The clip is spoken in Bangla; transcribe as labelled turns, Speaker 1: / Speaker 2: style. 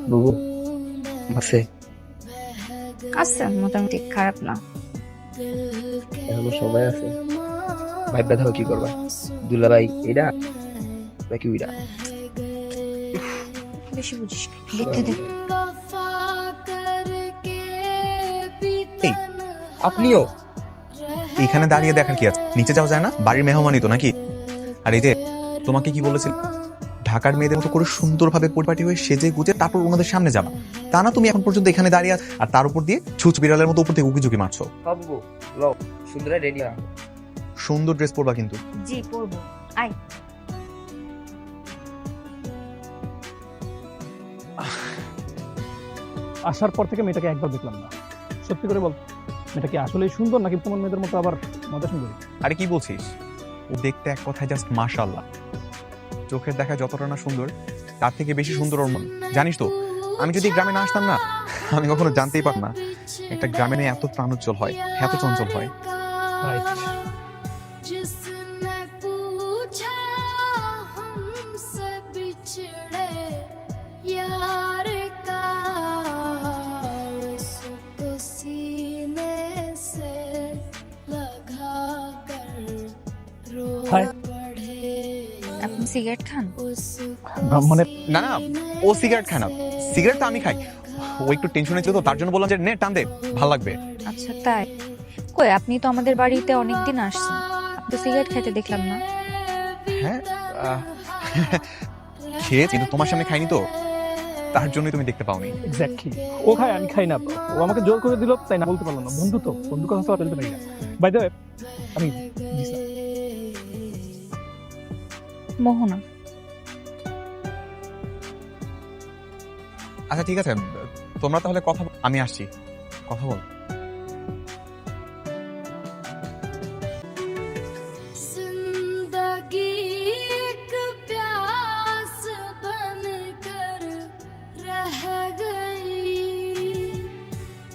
Speaker 1: বুবু আছে
Speaker 2: আছে মোটামুটি, খারাপ না।
Speaker 1: এখনো সময় আছে। ভাই ব্যথা কি করবা? দুলা ভাই এটা নাকি উইরা?
Speaker 2: বেশি বুঝিস না। দেখতে দে।
Speaker 3: এই আপনিও এখানে দাঁড়িয়ে দেখার কি আছে? নিচে যাওয়া যায় না? বাড়ির মেহমানই তো নাকি? আর এই যে তোমাকে কি বলেছিল, ঢাকার মেয়েদের মতো করে সুন্দরভাবে পরিপাটি হয়ে সেজে গুজে তারপর ওনাদের সামনে যাবা, তা না তুমি এখন পর্যন্ত এখানে দাঁড়িয়ে আছো আর তার উপর দিয়ে ছুঁচ বিড়ালের মতো উপর থেকে উকি ঝুঁকি মারছো।
Speaker 1: সব বুবু লও সুন্দর রেডি হও।
Speaker 3: সুন্দর ড্রেস পরবা কিন্তু।
Speaker 2: জি পড়বো। আয়।
Speaker 4: আসার পর থেকে মেয়েটাকে একবার দেখলাম না। সত্যি করে বল, মেয়েটা কি আসলেই সুন্দর নাকি তোমার মেয়েদের মতো আবার মজা সুন্দরী?
Speaker 3: আরে কি বলছিস, ও দেখতে এক কথায় জাস্ট মাশাআল্লাহ। চোখের দেখা যতটা না সুন্দর, তার থেকে বেশি সুন্দর ওর মন। জানিস তো, আমি যদি গ্রামে না আসতাম না, আমি কখনো জানতেই পারতাম না একটা গ্রামে মেয়ে এত প্রাণোজ্জ্বল হয়, এত চঞ্চল হয়।
Speaker 4: রাইট।
Speaker 5: जिसने पूछा हमसे बिछड़े यार का उसको सीने से लगा कर रो
Speaker 4: हाय।
Speaker 5: पड़े
Speaker 2: আপনি সিগারেট খান?
Speaker 4: মানে
Speaker 3: না না, ও সিগারেট খায় না, সিগারেট তো আমি খাই। ও একটু টেনশনে ছিল তো, তার জন্য বললাম যে নে টান দে, ভাল লাগবে।
Speaker 2: আচ্ছা তাই? কই আপনি তো আমাদের বাড়িতে অনেকদিন আসছেন, আপনি তো সিগারেট খেতে দেখলাম না।
Speaker 3: হ্যাঁ খেয়েছি, কিন্তু তোমার সামনে খাইনি তো, তার জন্যই তুমি দেখতে পাওনি।
Speaker 4: এক্স্যাক্টলি, ও খায় আমি খাই না। ও আমাকে জোর করে দিল, তাই না বলতে পারলাম না। বন্ধু তো, বন্ধু কথা তো আর বলতে পারি না। বাই দ্য ওয়ে, আমি দিশা।
Speaker 2: মোহনা।
Speaker 3: আচ্ছা ঠিক আছে, তোমরা তাহলে কথা আমি আসছি, কথা বল।